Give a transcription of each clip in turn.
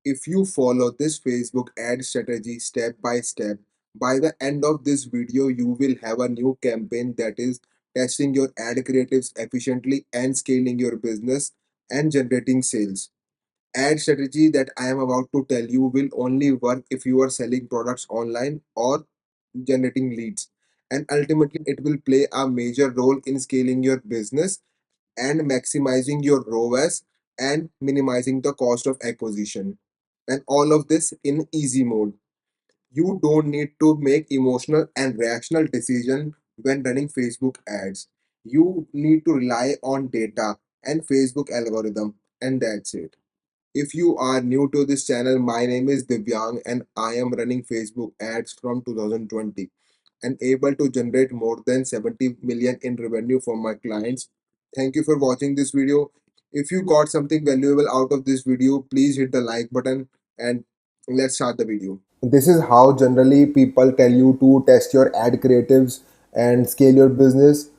If you follow this Facebook ad strategy step by step, by the end of this video, you will have a new campaign that is testing your ad creatives efficiently and scaling your business and generating sales. Ad strategy that I am about to tell you will only work if you are selling products online or generating leads. And ultimately, it will play a major role in scaling your business and maximizing your ROAS and minimizing the cost of acquisition. And all of this in easy mode. You don't need to make emotional and rational decision when running Facebook ads. You need to rely on data and Facebook algorithm, and that's it. If you are new to this channel, my name is Divyang and I am running Facebook ads from 2020 and able to generate more than 70 million in revenue for my clients. Thank you for watching this video. If you got something valuable out of this video, please hit the like button and let's start the video. This is how generally people tell you to test your ad creatives and scale your business.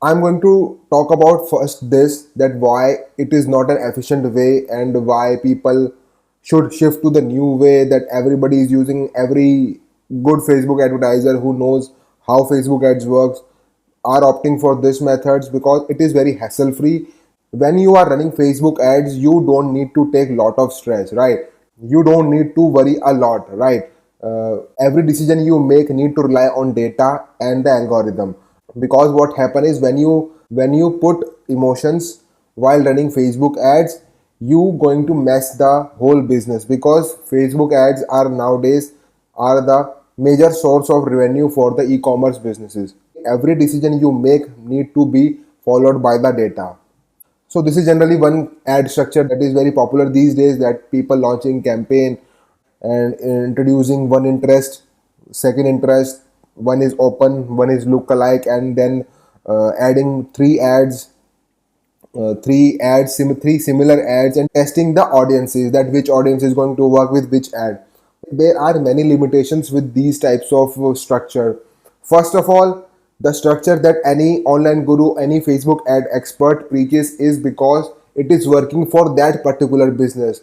I'm going to talk about first this, that why it is not an efficient way and why people should shift to the new way that everybody is using. Every good Facebook advertiser who knows how Facebook ads works are opting for this methods because it is very hassle free. When you are running Facebook ads, you don't need to take lot of stress, right? You don't need to worry a lot, right? Every decision you make need to rely on data and the algorithm, because what happen is when you put emotions while running Facebook ads, you going to mess the whole business, because Facebook ads are nowadays are the major source of revenue for the e-commerce businesses. Every decision you make need to be followed by the data. So this is generally one ad structure that is very popular these days, that people launching campaign and introducing one interest, second interest, one is open, one is look-alike, and then adding three similar ads, and testing the audiences, that which audience is going to work with which ad. There are many limitations with these types of structure. First of all, the structure that any online guru, any Facebook ad expert preaches is because it is working for that particular business.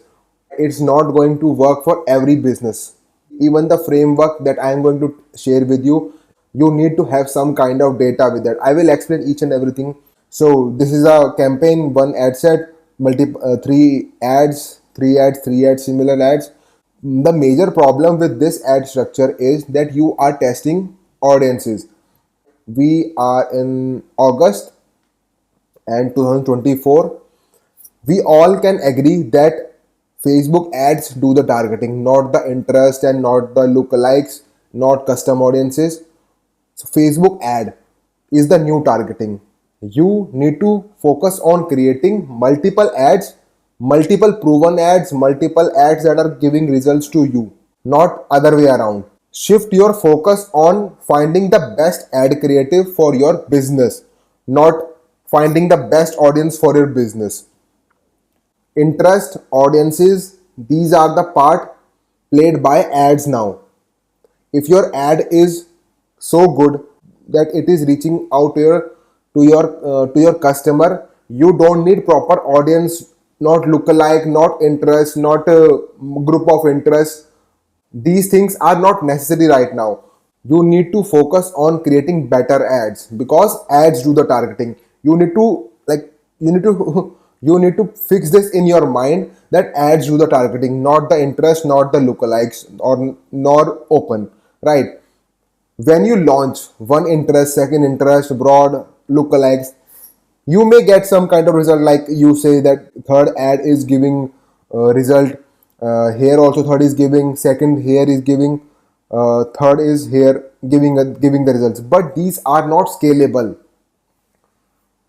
It's not going to work for every business. Even the framework that I am going to share with you, you need to have some kind of data with that. I will explain each and everything. So this is a campaign, one ad set, three ads, similar ads. The major problem with this ad structure is that you are testing audiences. We are in August and 2024. We all can agree that Facebook ads do the targeting, not the interest and not the lookalikes, not custom audiences. So Facebook ad is the new targeting. You need to focus on creating multiple ads, multiple proven ads, multiple ads that are giving results to you, not other way around. Shift your focus on finding the best ad creative for your business, not finding the best audience for your business. Interest, audiences, these are the part played by ads now. If your ad is so good that it is reaching out to your customer, you don't need proper audience, not lookalike, not interest, not a group of interest. These things are not necessary right now. You need to focus on creating better ads, because ads do the targeting. You need to you need to fix this in your mind, that ads do the targeting, not the interest, not the lookalikes, or nor open, right? When you launch one interest, second interest, broad lookalikes, you may get some kind of result, like you say that third ad is giving result, here also third is giving, second here is giving, third is here giving the results, but these are not scalable.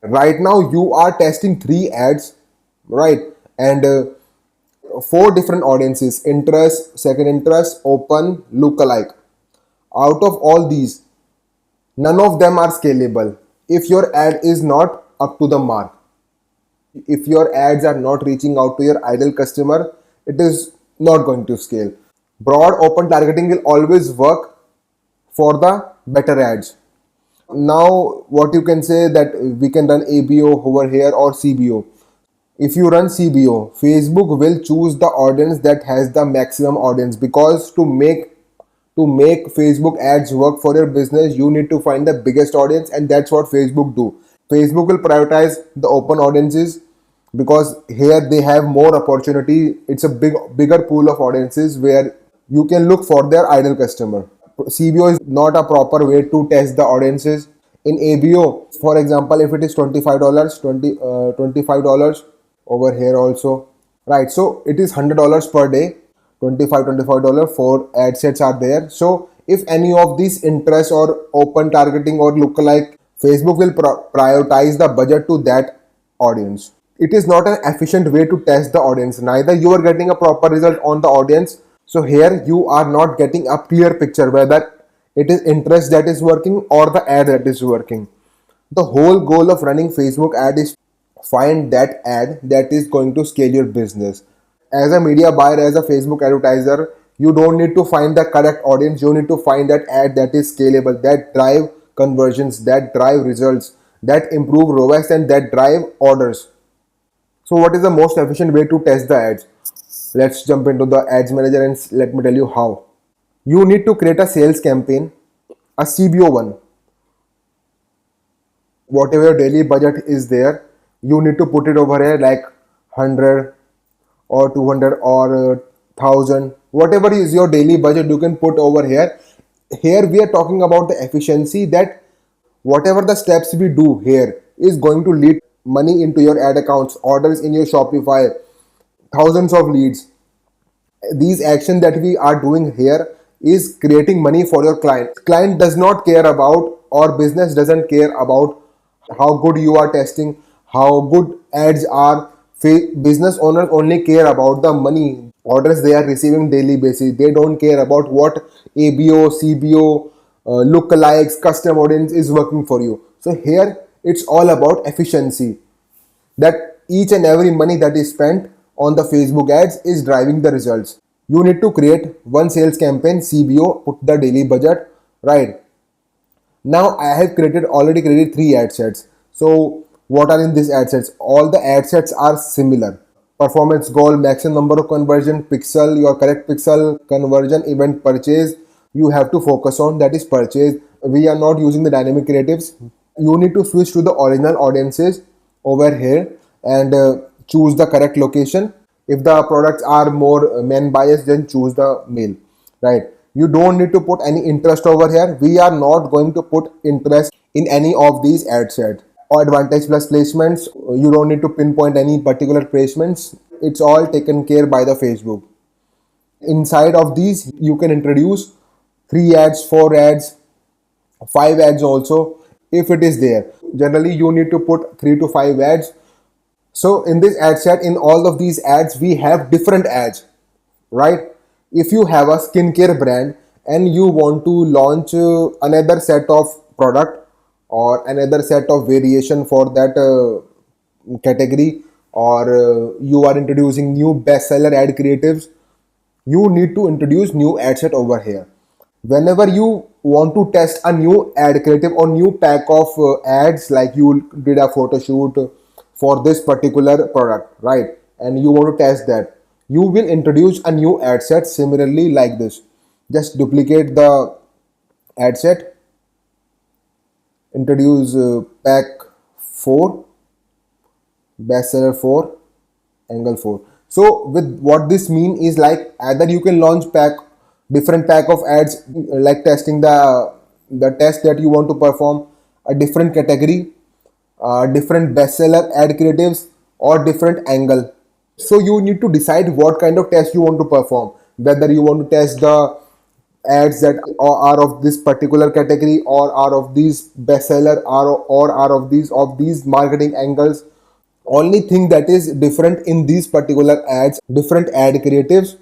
Right now you are testing three ads, right? And four different audiences: interest, second interest, open, lookalike. Out of all these, none of them are scalable if your ad is not up to the mark. If your ads are not reaching out to your ideal customer, it is not going to scale. Broad open targeting will always work for the better ads. Now what you can say, that we can run ABO over here or CBO. If you run CBO, Facebook will choose the audience that has the maximum audience, because to make Facebook ads work for your business, you need to find the biggest audience, and that's what Facebook do. Facebook will prioritize the open audiences because here they have more opportunity. It's a bigger pool of audiences where you can look for their ideal customer. CBO is not a proper way to test the audiences. In ABO, for example, if it is $25, $25 over here also, right? So it is $100 per day, 25 $25 for ad sets are there. So if any of these interest or open targeting or lookalike, Facebook will prioritize the budget to that audience. It is not an efficient way to test the audience. Neither you are getting a proper result on the audience. So here you are not getting a clear picture whether it is interest that is working or the ad that is working. The whole goal of running Facebook ad is find that ad that is going to scale your business. As a media buyer, as a Facebook advertiser, you don't need to find the correct audience. You need to find that ad that is scalable, that drive conversions, that drive results, that improve ROAS, and that drive orders. So what is the most efficient way to test the ads? Let's jump into the ads manager and let me tell you how. You need to create a sales campaign, a CBO one. Whatever your daily budget is there, you need to put it over here like 100 or 200 or 1000, whatever is your daily budget you can put over here. Here we are talking about the efficiency, that whatever the steps we do here is going to lead money into your ad accounts, orders in your Shopify, thousands of leads. These actions that we are doing here is creating money for your client does not care about, or business doesn't care about how good you are testing, how good ads are. Business owners only care about the money orders they are receiving daily basis. They don't care about what ABO, CBO, lookalikes, custom audience is working for you. So here it's all about efficiency, that each and every money that is spent on the Facebook ads is driving the results. You need to create one sales campaign, CBO, put the daily budget, right? Now I have already created three ad sets. So what are in these ad sets? All the ad sets are similar. Performance goal, maximum number of conversion, pixel, your correct pixel, conversion, event, purchase. You have to focus on that is purchase. We are not using the dynamic creatives. You need to switch to the original audiences over here and choose the correct location. If the products are more men biased, then choose the male, right? You don't need to put any interest over here. We are not going to put interest in any of these ad sets. Or advantage plus placements, you don't need to pinpoint any particular placements. It's all taken care by the Facebook. Inside of these you can introduce 3 ads, 4 ads, 5 ads also, if it is there. Generally you need to put 3 to 5 ads. So in this ad set, in all of these ads, we have different ads, right? If you have a skincare brand and you want to launch another set of product or another set of variation for that category, or you are introducing new bestseller ad creatives, you need to introduce new ad set over here. Whenever you want to test a new ad creative or new pack of ads, like you did a photo shoot for this particular product, right, and you want to test that, you will introduce a new ad set similarly like this. Just duplicate the ad set, introduce pack 4, bestseller 4, angle 4. So with what this mean is, like, either you can launch different pack of ads, like testing the test that you want to perform, a different category, different bestseller ad creatives, or different angle. So you need to decide what kind of test you want to perform, whether you want to test the ads that are of this particular category, or are of these bestseller, or are of these marketing angles. Only thing that is different in these particular ads, different ad creatives.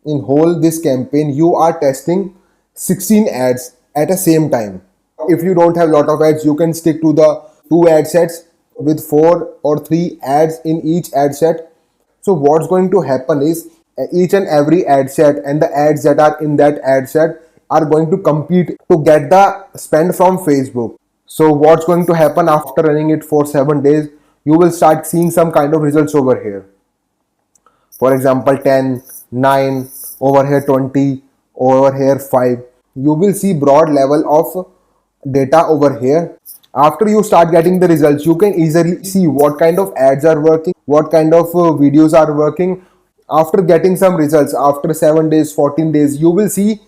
In whole this campaign you are testing 16 ads at the same time. If you don't have lot of ads, you can stick to the 2 ad sets with 4 or 3 ads in each ad set. So what's going to happen is, each and every ad set and the ads that are in that ad set are going to compete to get the spend from Facebook. So what's going to happen after running it for 7 days? you will start seeing some kind of results over here. For example, 10, 9, over here 20, over here 5. You will see broad level of data over here. After you start getting the results, you can easily see what kind of ads are working, what kind of videos are working. After getting some results, after 7 days, 14 days, you will see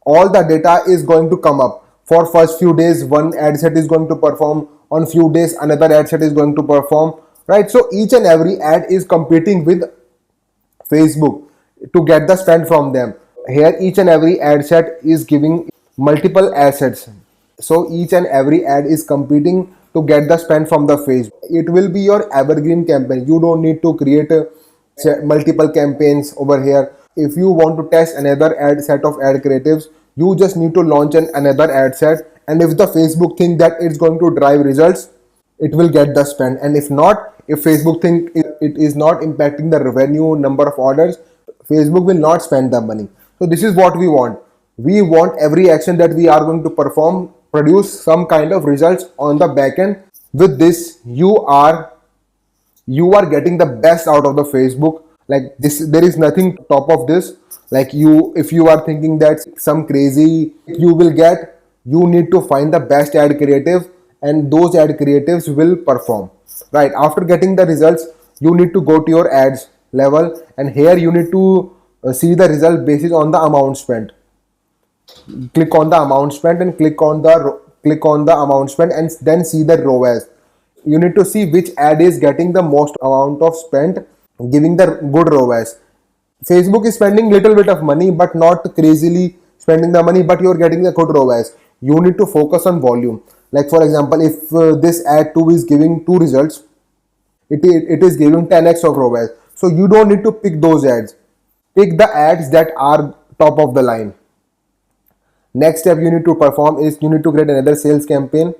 all the data is going to come up. For first few days, one ad set is going to perform, on few days another ad set is going to perform, right? So each and every ad is competing with Facebook to get the spend from them. Here each and every ad set is giving multiple assets. So each and every ad is competing to get the spend from the Facebook. It will be your evergreen campaign. You don't need to create multiple campaigns over here. If you want to test another ad set of ad creatives, you just need to launch another ad set, and if the Facebook think that it's going to drive results, it will get the spend. And if not, if Facebook think it is not impacting the revenue, number of orders, Facebook will not spend the money. So this is what we want. We want every action that we are going to perform produce some kind of results on the back end. With this, you are getting the best out of the Facebook. Like this, there is nothing top of this. Like you, if you are thinking that some crazy you will get, you need to find the best ad creative, and those ad creatives will perform. Right after getting the results, you need to go to your ads level, and here you need to see the result basis on the amount spent. Click on the amount spent and click on the amount spent, and then see the ROAS. You need to see which ad is getting the most amount of spent, giving the good ROAS. Facebook is spending little bit of money, but not crazily spending the money, but you're getting the good ROAS. You need to focus on volume. Like for example, if this ad 2 is giving 2 results, it is giving 10x of ROAS. So you don't need to pick those ads. Pick the ads that are top of the line. Next step you need to perform is you need to create another sales campaign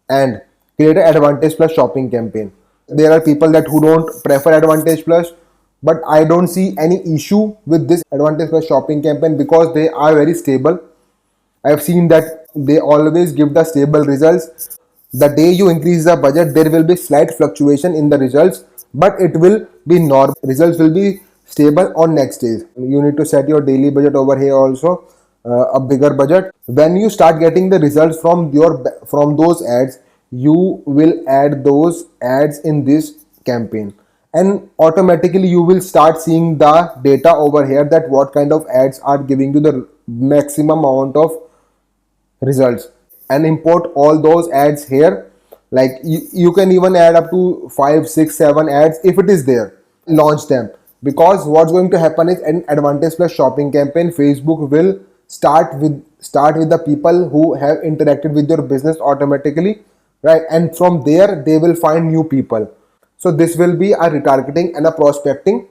and create an Advantage Plus shopping campaign. There are people that who don't prefer Advantage Plus, but I don't see any issue with this Advantage Plus shopping campaign because they are very stable. I have seen that they always give the stable results. The day you increase the budget, there will be slight fluctuation in the results, but it will be normal. Results will be stable on next days. You need to set your daily budget over here also, a bigger budget. When you start getting the results from those ads, you will add those ads in this campaign, and automatically you will start seeing the data over here that what kind of ads are giving you the maximum amount of results, and import all those ads here. Like you can even add up to 5, 6, 7 ads if it is there. Launch them, because what's going to happen is an Advantage Plus shopping campaign, Facebook will start with the people who have interacted with your business automatically, right? And from there they will find new people. So this will be a retargeting and a prospecting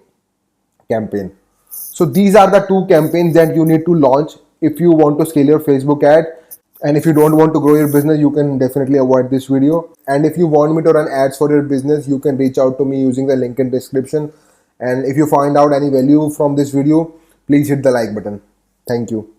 campaign. So these are the two campaigns that you need to launch if you want to scale your Facebook ad. And if you don't want to grow your business, you can definitely avoid this video. And if you want me to run ads for your business, you can reach out to me using the link in description. And if you find out any value from this video, please hit the like button. Thank you.